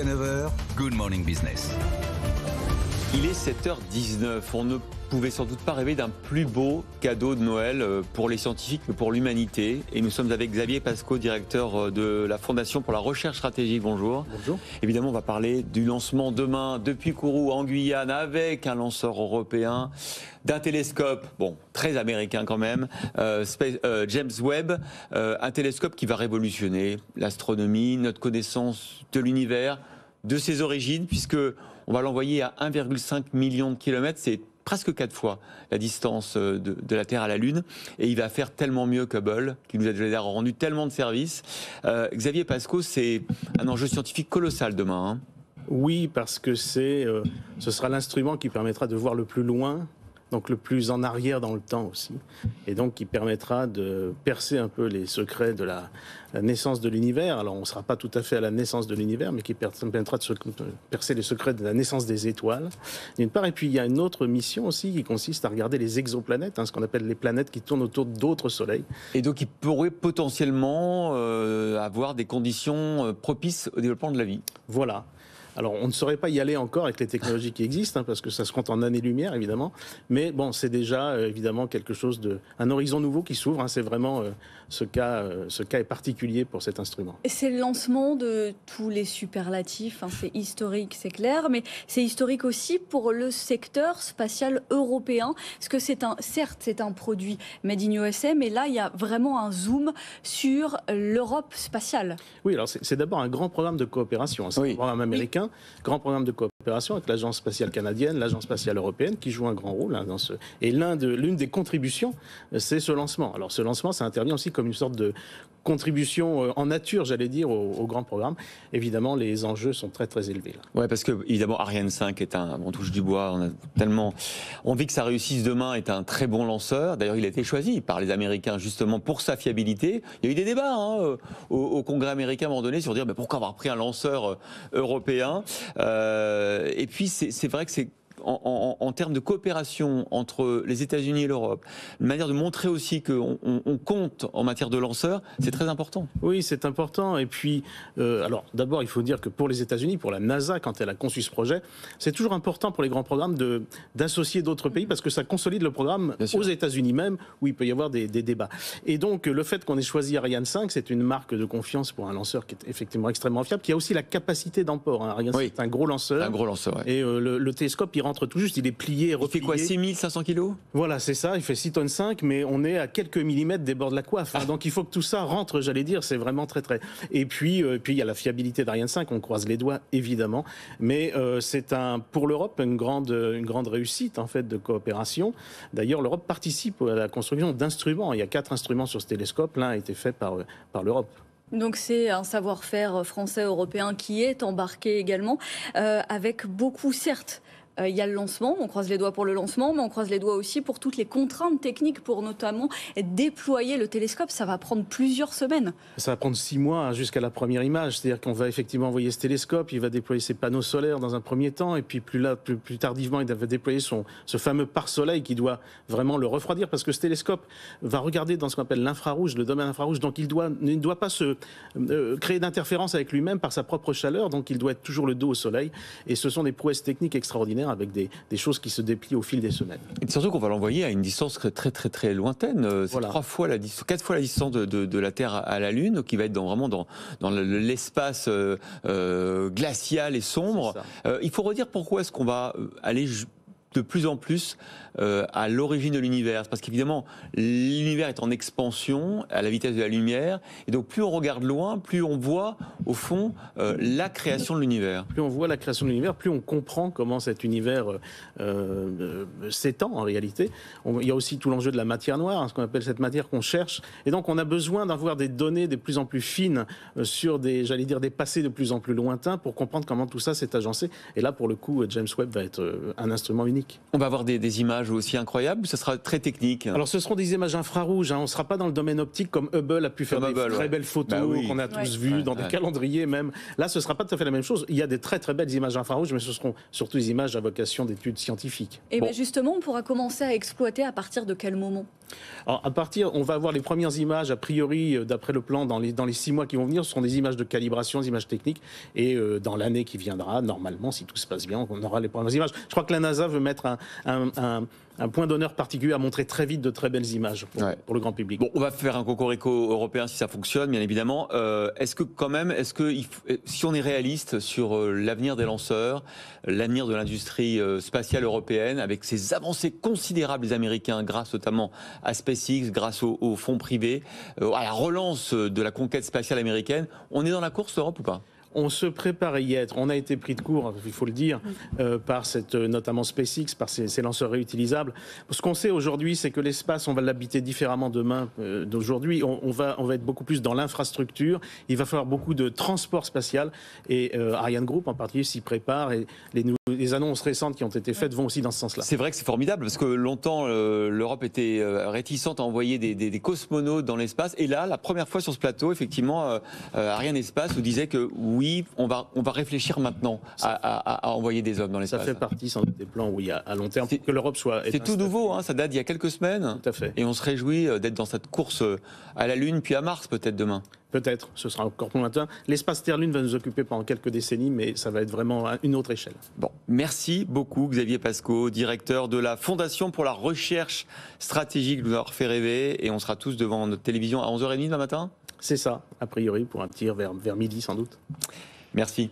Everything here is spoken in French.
Jusqu'à 9h, Good Morning Business. Il est 7h19. On ne pouvait sans doute pas rêver d'un plus beau cadeau de Noël pour les scientifiques, mais pour l'humanité. Et nous sommes avec Xavier Pascaud, directeur de la Fondation pour la recherche stratégique. Bonjour. Bonjour. Évidemment, on va parler du lancement demain depuis Kourou en Guyane avec un lanceur européen, d'un télescope, bon, très américain quand même, James Webb, un télescope qui va révolutionner l'astronomie, notre connaissance de l'univers, de ses origines, puisque on va l'envoyer à 1,5 million de kilomètres, c'est presque 4 fois la distance de la Terre à la Lune, et il va faire tellement mieux qu'Hubble, qui nous a déjà rendu tellement de services. Xavier Pascaud, c'est un enjeu scientifique colossal demain. Oui, parce que ce sera l'instrument qui permettra de voir le plus loin, donc le plus en arrière dans le temps aussi, et donc qui permettra de percer un peu les secrets de la naissance de l'univers. Alors on ne sera pas tout à fait à la naissance de l'univers, mais qui permettra de percer les secrets de la naissance des étoiles, d'une part. Et puis il y a une autre mission aussi qui consiste à regarder les exoplanètes, ce qu'on appelle les planètes qui tournent autour d'autres soleils. Et donc il pourrait potentiellement avoir des conditions propices au développement de la vie. Voilà. Alors, on ne saurait pas y aller encore avec les technologies qui existent, parce que ça se compte en années-lumière, évidemment. Mais bon, c'est déjà, évidemment, quelque chose un horizon nouveau qui s'ouvre. C'est vraiment, ce cas est particulier pour cet instrument. C'est le lancement de tous les superlatifs. C'est historique, c'est clair. Mais c'est historique aussi pour le secteur spatial européen. Parce que certes, c'est un produit made in USA, mais là, il y a vraiment un zoom sur l'Europe spatiale. Oui, alors c'est d'abord un grand programme de coopération. C'est un programme américain. Grand programme de coopération avec l'Agence spatiale canadienne, l'Agence spatiale européenne, qui joue un grand rôle dans ce. Et l'une des contributions, c'est ce lancement. Alors ce lancement, ça intervient aussi comme une sorte de contribution en nature, j'allais dire, au grand programme. Évidemment, les enjeux sont très très élevés. Oui, parce que évidemment, Ariane 5 est on touche du bois, on a tellement envie que ça réussisse demain, est un très bon lanceur. D'ailleurs, il a été choisi par les Américains justement pour sa fiabilité. Il y a eu des débats au Congrès américain à un moment donné sur dire mais pourquoi avoir pris un lanceur européen. Et puis c'est vrai que c'est en termes de coopération entre les États-Unis et l'Europe, une manière de montrer aussi qu'on compte en matière de lanceurs, c'est très important. Oui, c'est important. Et puis, alors d'abord, il faut dire que pour les États-Unis, pour la NASA, quand elle a conçu ce projet, c'est toujours important pour les grands programmes d'associer d'autres pays, parce que ça consolide le programme aux États-Unis même, où il peut y avoir des débats. Et donc, le fait qu'on ait choisi Ariane 5, c'est une marque de confiance pour un lanceur qui est effectivement extrêmement fiable, qui a aussi la capacité d'emport. Ariane 5, c'est un gros lanceur. Un gros lanceur, oui. Et le télescope, il rentre tout juste, il est plié et replié. Il fait quoi, 6500 kilos ? Voilà, c'est ça, il fait 6 tonnes 5, mais on est à quelques millimètres des bords de la coiffe. Donc il faut que tout ça rentre, j'allais dire, c'est vraiment très très... Et puis il y a la fiabilité d'Ariane 5, on croise les doigts, évidemment. Mais c'est pour l'Europe une grande réussite, en fait, de coopération. D'ailleurs, l'Europe participe à la construction d'instruments. Il y a 4 instruments sur ce télescope, l'un a été fait par l'Europe. Donc c'est un savoir-faire français, européen qui est embarqué également, avec beaucoup, certes, il y a le lancement, on croise les doigts pour le lancement, mais on croise les doigts aussi pour toutes les contraintes techniques pour notamment déployer le télescope. Ça va prendre plusieurs semaines. Ça va prendre 6 mois jusqu'à la première image. C'est-à-dire qu'on va effectivement envoyer ce télescope, il va déployer ses panneaux solaires dans un premier temps, et puis plus tardivement, il va déployer ce fameux pare-soleil qui doit vraiment le refroidir, parce que ce télescope va regarder dans ce qu'on appelle l'infrarouge, le domaine infrarouge, donc il ne doit pas se créer d'interférence avec lui-même par sa propre chaleur, donc il doit être toujours le dos au soleil. Et ce sont des prouesses techniques extraordinaires, avec des choses qui se déplient au fil des semaines. Et surtout qu'on va l'envoyer à une distance très très très lointaine. C'est 4 fois la distance de la Terre à la Lune, donc il va être vraiment dans l'espace glacial et sombre. Il faut redire pourquoi est-ce qu'on va aller de plus en plus à l'origine de l'univers. Parce qu'évidemment, l'univers est en expansion à la vitesse de la lumière. Et donc, plus on regarde loin, plus on voit, au fond, la création de l'univers. Plus on voit la création de l'univers, plus on comprend comment cet univers s'étend, en réalité. Il y a aussi tout l'enjeu de la matière noire, ce qu'on appelle cette matière qu'on cherche. Et donc, on a besoin d'avoir des données de plus en plus fines sur des passés de plus en plus lointains pour comprendre comment tout ça s'est agencé. Et là, pour le coup, James Webb va être un instrument unique. technique. On va avoir des images aussi incroyables, ça sera très technique. Alors ce seront des images infrarouges, hein. On ne sera pas dans le domaine optique comme Hubble a pu faire Comme des Hubble, très belles photos qu'on a tous vues dans des calendriers même. Là, ce ne sera pas tout à fait la même chose. Il y a des très très belles images infrarouges, mais ce seront surtout des images à vocation d'études scientifiques. Et bien justement, on pourra commencer à exploiter à partir de quel moment? Alors, on va avoir les premières images, a priori, d'après le plan, dans les 6 mois qui vont venir. Ce seront des images de calibration, des images techniques. Et dans l'année qui viendra, normalement, si tout se passe bien, on aura les premières images. Je crois que la NASA veut mettre un point d'honneur particulier à montrer très vite de très belles images pour le grand public. Bon, on va faire un cocorico européen si ça fonctionne, bien évidemment. Est-ce que si on est réaliste sur l'avenir des lanceurs, l'avenir de l'industrie spatiale européenne, avec ces avancées considérables des Américains, grâce notamment à SpaceX, grâce aux fonds privés, à la relance de la conquête spatiale américaine, on est dans la course, l'Europe, ou pas ? On se prépare à y être. On a été pris de court, il faut le dire, par notamment SpaceX, par ces lanceurs réutilisables. Ce qu'on sait aujourd'hui, c'est que l'espace, on va l'habiter différemment demain d'aujourd'hui. On va être beaucoup plus dans l'infrastructure. Il va falloir beaucoup de transport spatial. Et Ariane Group, en particulier, s'y prépare. Et les annonces récentes qui ont été faites vont aussi dans ce sens-là. C'est vrai que c'est formidable, parce que longtemps, l'Europe était réticente à envoyer des cosmonautes dans l'espace. Et là, la première fois sur ce plateau, effectivement, Ariane Espace nous disait que oui, on va réfléchir maintenant à envoyer des hommes dans l'espace. Ça fait partie sans doute des plans où il y a à long terme que l'Europe soit... C'est tout nouveau, hein, ça date d'il y a quelques semaines. Tout à fait. Et on se réjouit d'être dans cette course à la Lune, puis à Mars peut-être demain. Peut-être, ce sera encore plus lointain. L'espace Terre-Lune va nous occuper pendant quelques décennies, mais ça va être vraiment à une autre échelle. Bon, merci beaucoup Xavier Pascaud, directeur de la Fondation pour la recherche stratégique, de nous avoir fait rêver. Et on sera tous devant notre télévision à 11h30 demain matin. C'est ça, a priori, pour un tir vers midi sans doute. Merci.